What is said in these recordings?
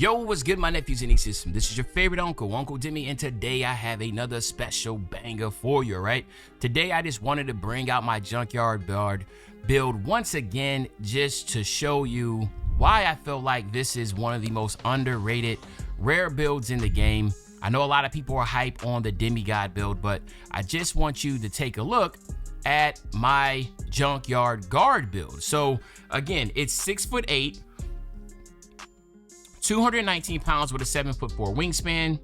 Yo, what's good, my nephews and nieces? This is your favorite uncle, Uncle Demi, and today I have another special banger for you, right? Today I just wanted to bring out my Junkyard build once again, just to show you why I feel like this is one of the most underrated rare builds in the game. I know a lot of people are hype on the Demigod build, but I just want you to take a look at my Junkyard guard build. So again, it's 6'8", 219 pounds with a 7'4" wingspan,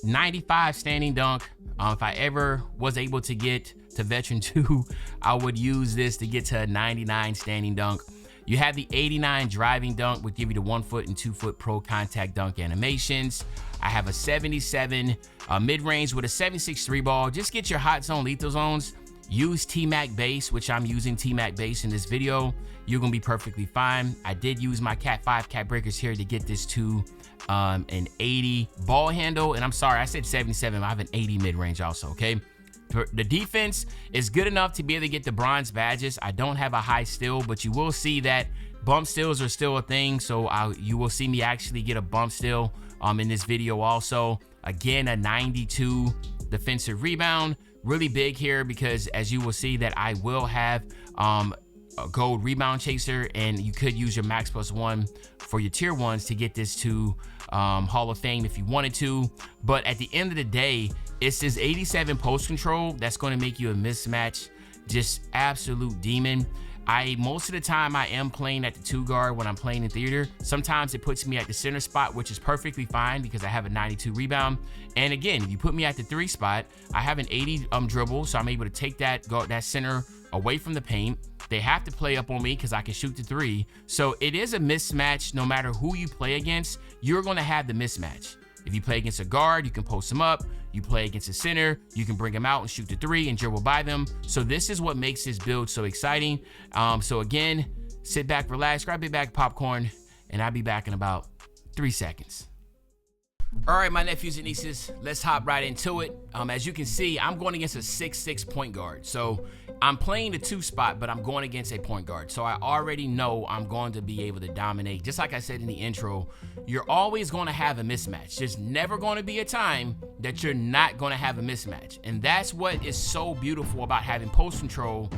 95 standing dunk. If I ever was able to get to veteran 2, I would use this to get to a 99 standing dunk. You have the 89 driving dunk, would give you the 1 foot and 2 foot pro contact dunk animations. I have a 77 mid-range with a 76 3 ball. Just get your hot zone lethal zones. Use T-Mac base, which I'm using T-Mac base in this video. You're gonna be perfectly fine. I did use my Cat 5 cat breakers here to get this to an 80 ball handle. And I'm sorry, I said 77, I have an 80 mid-range also, okay? The defense is good enough to be able to get the bronze badges. I don't have a high steal, but you will see that bump steals are still a thing. So you will see me actually get a bump steal in this video also. Again, a 92 defensive rebound. Really big here because as you will see that I will have a gold rebound chaser, and you could use your max +1 for your tier 1s to get this to Hall of Fame if you wanted to. But at the end of the day, it's this 87 post control that's going to make you a mismatch just absolute demon. Most of the time I am playing at the 2 guard when I'm playing in theater. Sometimes it puts me at the center spot, which is perfectly fine because I have a 92 rebound. And again, if you put me at the 3 spot, I have an 80 dribble, so I'm able to take that center away from the paint. They have to play up on me because I can shoot the 3. So it is a mismatch. No matter who you play against, you're going to have the mismatch. If you play against a guard, you can post them up. You play against a center, you can bring them out and shoot the 3 and dribble by them. So this is what makes this build so exciting. So again, sit back, relax, grab a bag of popcorn, and I'll be back in about 3 seconds. All right, my nephews and nieces, let's hop right into it. As you can see, I'm going against a 6'6" point guard. So I'm playing the 2 spot, but I'm going against a point guard. So I already know I'm going to be able to dominate. Just like I said in the intro, you're always going to have a mismatch. There's never going to be a time that you're not going to have a mismatch. And that's what is so beautiful about having post control,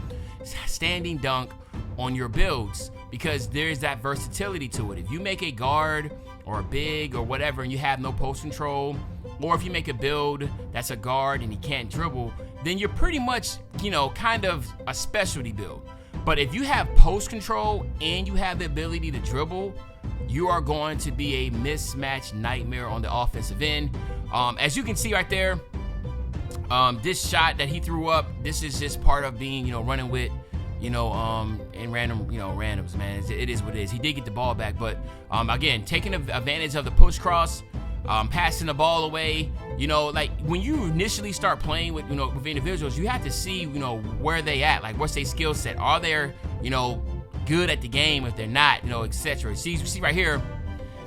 standing dunk on your builds, because there's that versatility to it. If you make a guard or a big or whatever and you have no post control, or if you make a build that's a guard and he can't dribble, then you're pretty much, kind of a specialty build. But if you have post control and you have the ability to dribble, you are going to be a mismatch nightmare on the offensive end. As you can see right there, this shot that he threw up, this is just part of being, running with, in random, randoms, man. It is what it is. He did get the ball back, but again, taking advantage of the push cross, passing the ball away. Like when you initially start playing with, with individuals, you have to see, where they at, like what's their skill set. Are they, good at the game? If they're not, etc. See right here,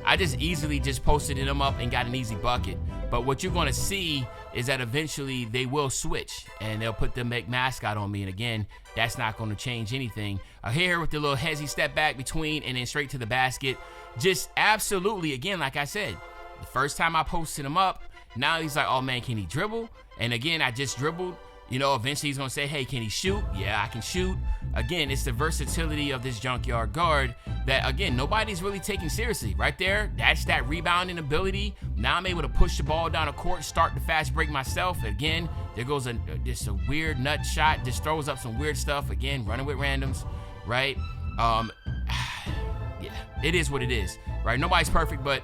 I just easily posted them up and got an easy bucket. But what you're going to see is that eventually they will switch and they'll put the mascot on me. And again, that's not going to change anything. Here with the little hezzy step back between and then straight to the basket. Just absolutely, again, like I said, the first time I posted him up, now he's like, oh man, can he dribble? And again, I just dribbled. Eventually he's gonna say, hey, can he shoot? Yeah, I can shoot. Again, it's the versatility of this Junkyard guard that, again, nobody's really taking seriously. Right there, that's that rebounding ability. Now I'm able to push the ball down the court, start the fast break myself. Again, there goes just a weird nut shot, just throws up some weird stuff. Again, running with randoms, right? Yeah, it is what it is, right? Nobody's perfect, but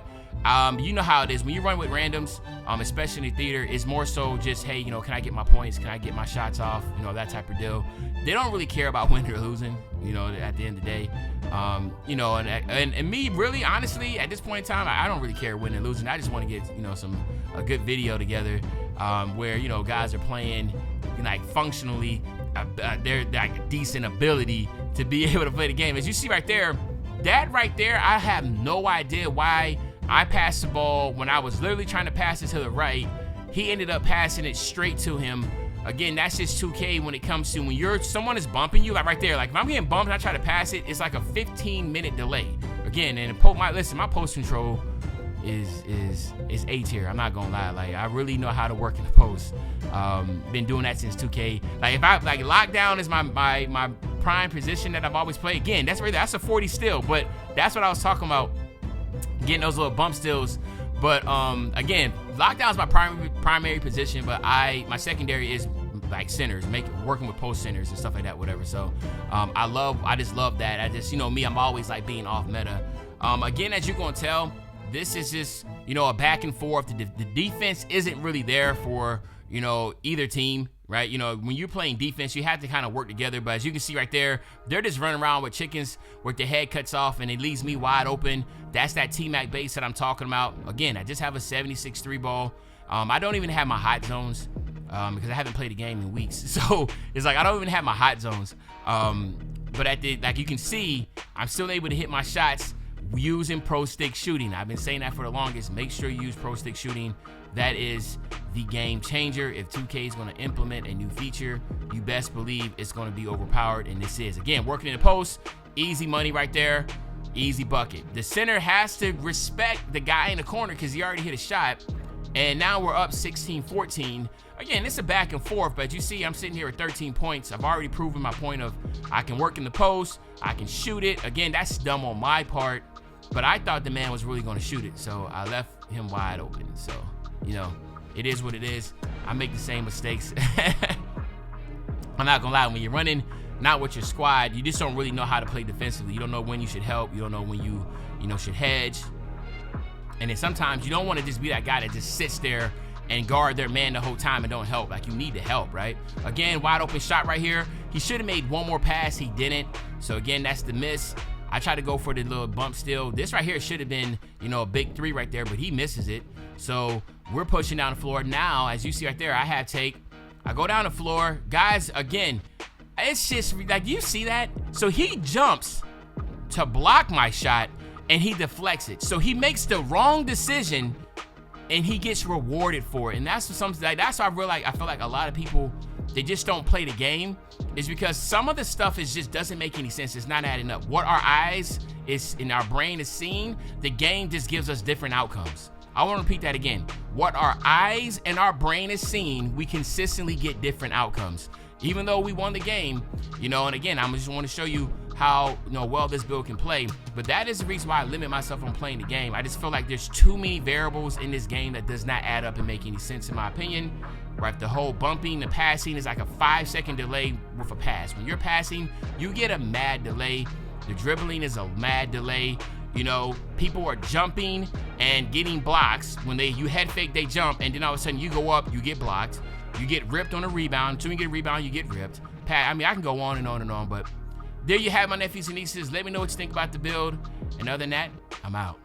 you know how it is when you run with randoms, especially in the theater. It's more so just, hey, can I get my points? Can I get my shots off? That type of deal. They don't really care about winning or losing, at the end of the day. And me, really, honestly, at this point in time, I don't really care winning or losing. I just want to get, a good video together where, guys are playing like functionally, they're like decent ability to be able to play the game. As you see right there, I have no idea why I passed the ball when I was literally trying to pass it to the right. He ended up passing it straight to him. Again, that's just 2K when it comes to when someone is bumping you, like right there. Like if I'm getting bumped and I try to pass it, it's like a 15-minute delay. again, and my post control is A tier. I'm not gonna lie. Like, I really know how to work in the post. Been doing that since 2K. Like, if I like, lockdown is my prime position that I've always played. Again, that's a 40 still, but that's what I was talking about, getting those little bump stills. But again, lockdown is my primary position, but my secondary is like centers, working with post centers and stuff like that, whatever. So I just love that. I just, me, I'm always like being off meta. Again, as you're gonna tell, this is just, a back and forth. The defense isn't really there for, either team, right? When you're playing defense, you have to kind of work together. But as you can see right there, they're just running around with chickens with their head cuts off, and it leaves me wide open. That's that T-Mac base that I'm talking about. Again, I just have a 76 3 ball. I don't even have my hot zones because I haven't played a game in weeks. So it's like I don't even have my hot zones. But like you can see, I'm still able to hit my shots using pro stick shooting. I've been saying that for the longest. Make sure you use pro stick shooting. That is the game changer. If 2K is going to implement a new feature, you best believe it's going to be overpowered, and this is. Again, working in the post, easy money right there, easy bucket. The center has to respect the guy in the corner because he already hit a shot, and now we're up 16-14. Again, it's a back and forth, but you see I'm sitting here at 13 points. I've already proven my point of I can work in the post, I can shoot it. Again, that's dumb on my part, but I thought the man was really going to shoot it, so I left him wide open. So, it is what it is. I make the same mistakes. I'm not gonna lie, when you're running not with your squad, you just don't really know how to play defensively. You don't know when you should help. You don't know when you should hedge. And then sometimes you don't want to just be that guy that just sits there and guard their man the whole time and don't help. Like, you need to help, right? Again, wide open shot right here. He should have made one more pass. He didn't. So again, that's the miss. I try to go for the little bump steal. This right here should have been, a big 3 right there, but he misses it. So we're pushing down the floor. Now, as you see right there, I have take. I go down the floor. Guys, again, it's just, like, you see that? So he jumps to block my shot, and he deflects it. So he makes the wrong decision, and he gets rewarded for it. And that's something, that's why I feel like a lot of people, they just don't play the game, is because some of the stuff just doesn't make any sense. It's not adding up. What our eyes is in our brain is seeing, the game just gives us different outcomes. I want to repeat that again. What our eyes and our brain is seeing, we consistently get different outcomes. Even though we won the game, and again, I just want to show you how well this build can play. But that is the reason why I limit myself on playing the game. I just feel like there's too many variables in this game that does not add up and make any sense, in my opinion. Right, the whole bumping, the passing is like a 5-second delay with a pass. When you're passing, you get a mad delay. The dribbling is a mad delay. People are jumping and getting blocks. When you head fake, they jump, and then all of a sudden you go up, you get blocked. You get ripped on a rebound. Until you get a rebound, you get ripped. I mean, I can go on and on and on, but there you have, my nephews and nieces. Let me know what you think about the build. And other than that, I'm out.